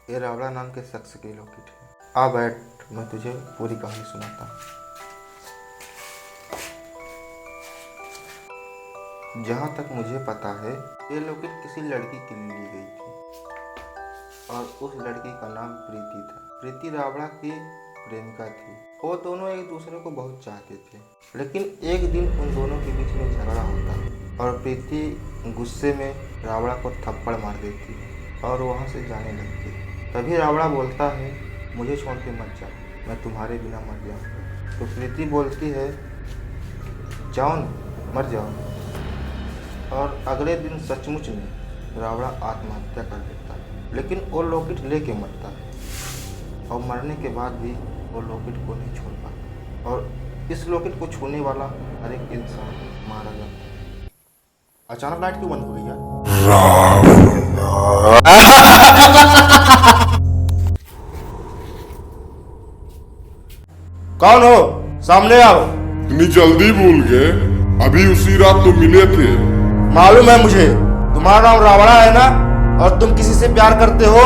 ये रावड़ा नाम के शख्स की लॉकेट है। आ बैठ, मैं तुझे पूरी कहानी सुनाता हूँ। जहाँ तक मुझे पता है, ये लॉकेट किसी लड़की के लिए ली गई थी और उस लड़की का नाम प्रीति था। प्रीति रावड़ा की प्रेमिका थी। वो दोनों एक दूसरे को बहुत चाहते थे, लेकिन एक दिन उन दोनों के बीच में झगड़ा होता है और प्रीति गुस्से में रावड़ा को थप्पड़ मार देती है और वहाँ से जाने लगती है। तभी रावड़ा बोलता है, मुझे छोड़ के मत जाओ, मैं तुम्हारे बिना मर जाऊँगा। तो प्रीति बोलती है, जाओ न, मर जाओ। और अगले दिन सचमुच में रावड़ा आत्महत्या कर देता है, लेकिन वो लॉकेट लेके मरता है और मरने के बाद भी वो लॉकेट को नहीं छोड़ पाता और इस लॉकेट को छूने वाला हर एक इंसान मारा जाता है। अचानक लाइट क्यों बंद हो गई यार? कौन हो? सामने आओ। इतनी जल्दी भूल गए? अभी उसी रात तो मिले थे। मालूम है मुझे, तुम्हारा नाम रावड़ा है ना, और तुम किसी से प्यार करते हो?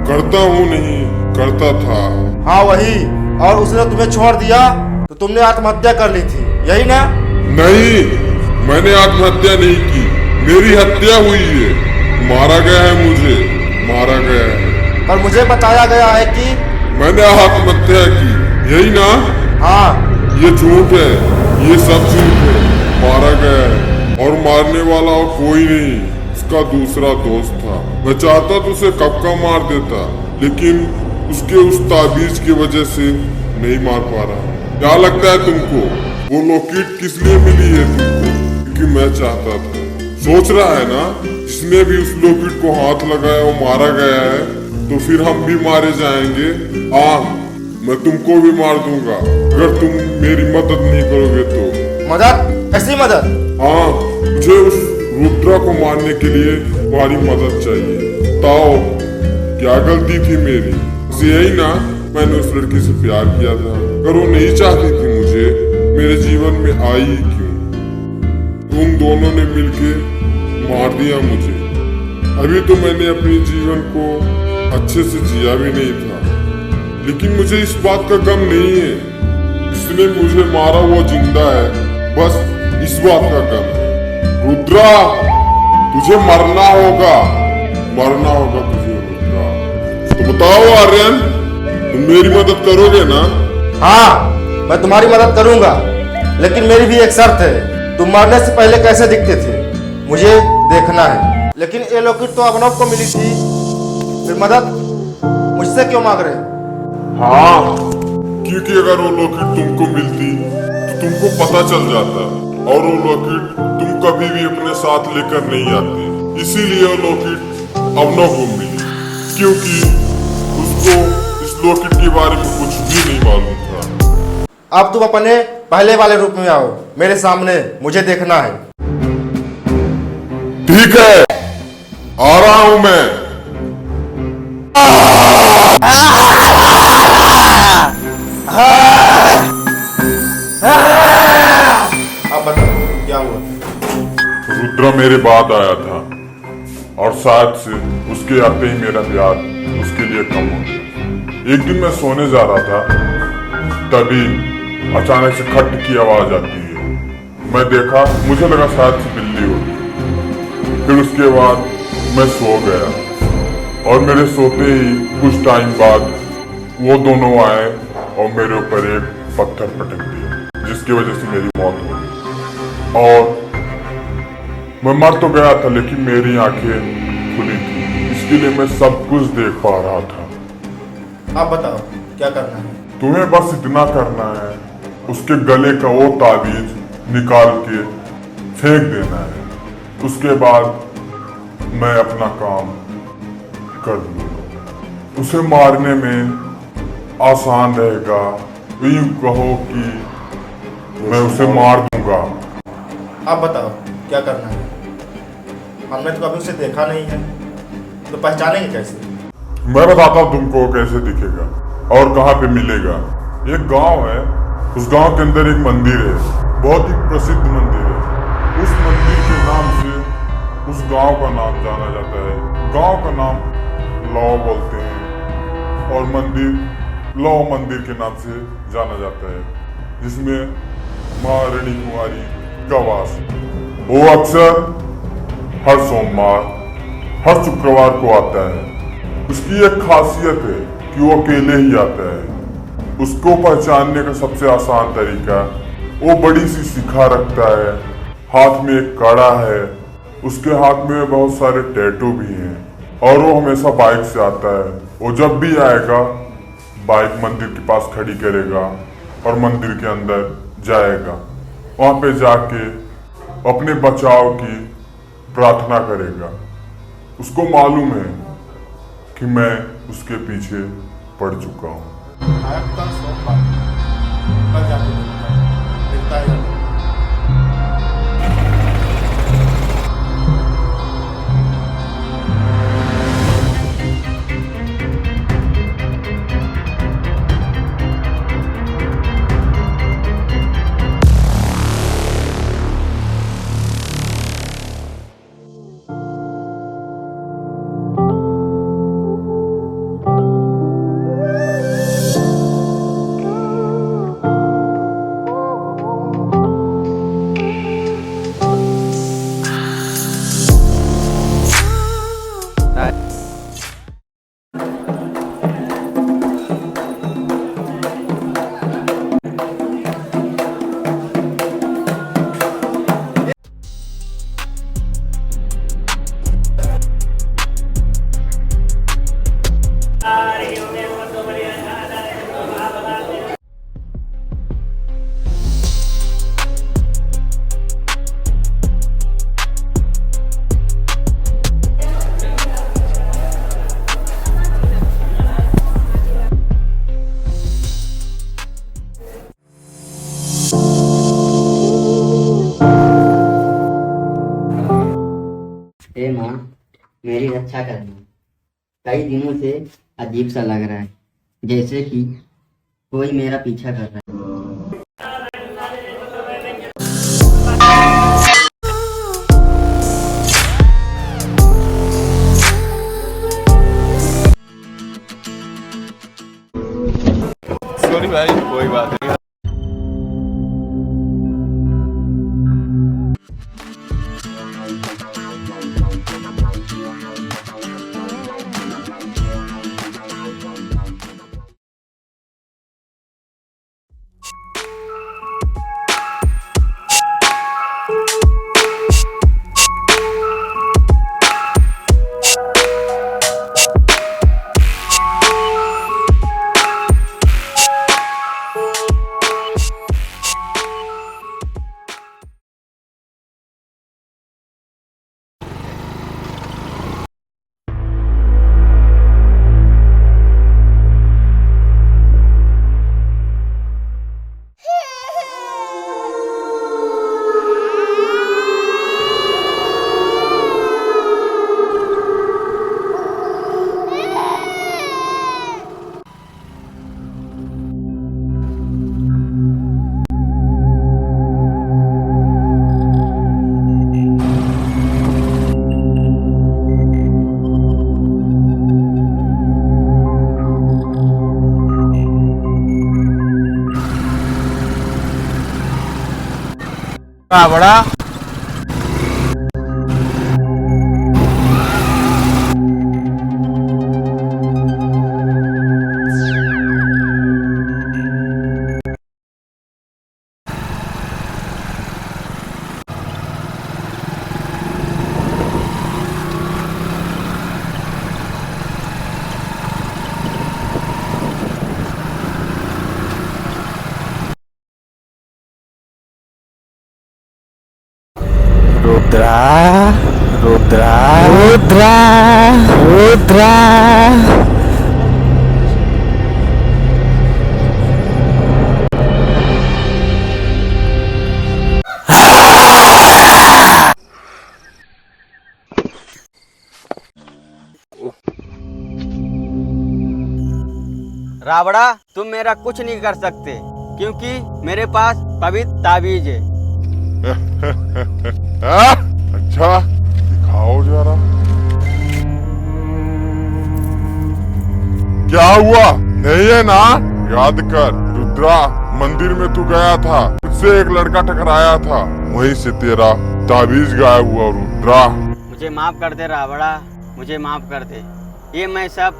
करता हूँ नहीं, करता था। हाँ वही, और उसने तुम्हें छोड़ दिया तो तुमने आत्महत्या कर ली थी, यही ना? नहीं, मैंने आत्महत्या नहीं की, मेरी हत्या हुई है। मारा गया है, मुझे मारा गया है। पर मुझे बताया गया है कि मैंने आत्महत्या की, यही ना? हाँ। ये झूठ है, ये सब झूठ है। मारा गया है और मारने वाला और कोई नहीं, उसका दूसरा दोस्त था। मैं चाहता तो उसे कब का मार देता, लेकिन उसके उस ताबीज की वजह से नहीं मार पा रहा। क्या लगता है तुमको वो लॉकेट किस लिए मिली है तुमको? क्योंकि मैं चाहता था। सोच रहा है ना, जिसने भी उस लॉकेट को हाथ लगाया वो मारा गया है, तो फिर हम भी मारे जाएंगे। हाँ, मैं तुमको भी मार दूंगा अगर तुम मेरी मदद नहीं करोगे तो। मदद? ऐसी मदद? हाँ, मुझे उस रुद्रा को मारने के लिए तुम्हारी मदद चाहिए। बताओ, क्या गलती थी मेरी? यही ना, मैंने उस लड़की से प्यार किया था। अगर वो नहीं चाहती थी मुझे, मेरे जीवन में आई ही क्यों? तुम दोनों ने मिलके मार दिया मुझे। अभी तो मैंने अपने जीवन को अच्छे से जिया भी नहीं था, लेकिन मुझे इस बात का गम नहीं है। जिसने मुझे मारा वो जिंदा है, बस इस बात का गम है। रुद्रा, तुझे मरना होगा, मरना होगा तुझे रुद्रा। तो बताओ आर्यन, तुम मेरी मदद करोगे ना? हाँ, मैं तुम्हारी मदद करूंगा, लेकिन मेरी भी एक शर्त है। तुम मरने से पहले कैसे दिखते थे, मुझे देखना है। लेकिन ये लॉकेट तो अभिनव को मिली थी, फिर मदद मुझसे क्यों मांग रहे? हाँ, क्योंकि अगर वो लॉकेट तुमको मिलती तो तुमको पता चल जाता, और वो लॉकेट तुम कभी भी अपने साथ लेकर नहीं आते। इसीलिए वो लॉकेट अभिनव को मिली, क्योंकि उसको इस लॉकेट के बारे में कुछ भी नहीं मालूम था। अब तुम अपने पहले वाले रूप में आओ, मेरे सामने, मुझे देखना है। ठीक है, आ रहा हूं मैं। अब बताओ क्या हुआ? रुद्रा मेरे बाद आया था और शायद से उसके आते ही मेरा प्यार उसके लिए कम हो गया। एक दिन मैं सोने जा रहा था, तभी अचानक से खट की आवाज आती है। मैं देखा, मुझे लगा शायद से बिल्ली होगी। फिर उसके बाद मैं सो गया और मेरे सोते ही कुछ टाइम बाद वो दोनों आए और मेरे ऊपर एक पत्थर पटक दिया, जिसकी वजह से मेरी मौत हो गई। और मैं मर तो गया था, लेकिन मेरी आंखें खुली थी, इसके लिए मैं सब कुछ देख पा रहा था। आप बताओ क्या करना है? तुम्हें बस इतना करना है, उसके गले का वो ताबीज निकाल के फेंक देना है। उसके बाद मैं अपना काम कर दूंगा। उसे मारने में आसान रहेगा, यूं कहो कि मैं उसे मार दूंगा। आप बताओ क्या करना है? हमने तो कभी उसे देखा नहीं है, तो पहचानेंगे कैसे? मैं बताता हूँ तुमको कैसे दिखेगा और कहाँ पे मिलेगा। एक गांव है, उस गांव के अंदर एक मंदिर है, बहुत ही प्रसिद्ध मंदिर है। उस मंदिर के नाम से उस गांव का नाम जाना जाता है। गांव का नाम लौ बोलते हैं, और मंदिर लौ मंदिर के नाम से जाना जाता है, जिसमें मां रानी कुमारी का वास। वो अक्सर हर सोमवार, हर शुक्रवार को आता है। उसकी एक खासियत है कि वो अकेले ही आता है। उसको पहचानने का सबसे आसान तरीका, वो बड़ी सी शिखा रखता है, हाथ में एक कड़ा है, उसके हाथ में बहुत सारे टैटू भी हैं, और वो हमेशा बाइक से आता है। वो जब भी आएगा बाइक मंदिर के पास खड़ी करेगा और मंदिर के अंदर जाएगा। वहां पे जाके अपने बचाव की प्रार्थना करेगा। उसको मालूम है कि मैं उसके पीछे पड़ चुका हूँ। कल सोमवार कल जाके देखता है। हे माँ, मेरी रक्षा करना। कई दिनों से अजीब सा लग रहा है, जैसे कि कोई मेरा पीछा कर रहा है। सॉरी भाई, कोई बात नहीं। बड़ा रुद्रा रुद्रा रुद्रा रुद्रा। रावड़ा, तुम मेरा कुछ नहीं कर सकते, क्योंकि मेरे पास पवित्र ताबीज है। अच्छा, दिखाओ जरा। क्या हुआ? नहीं है ना? याद कर रुद्रा, मंदिर में तू गया था, उससे एक लड़का टकराया था, वहीं से तेरा ताबीज गायब हुआ रुद्रा। मुझे माफ कर दे रावड़ा, मुझे माफ कर दे। ये मैं सब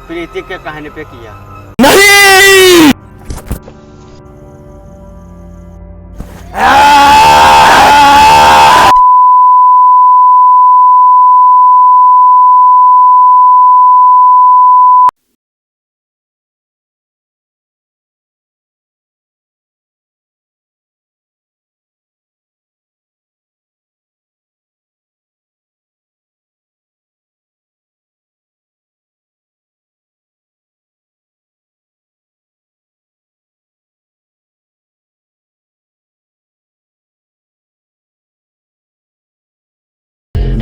प्रीति के कहने पे किया। नहीं!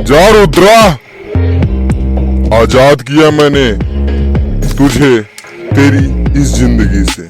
जा रुद्रा, आजाद किया मैंने तुझे तेरी इस जिंदगी से।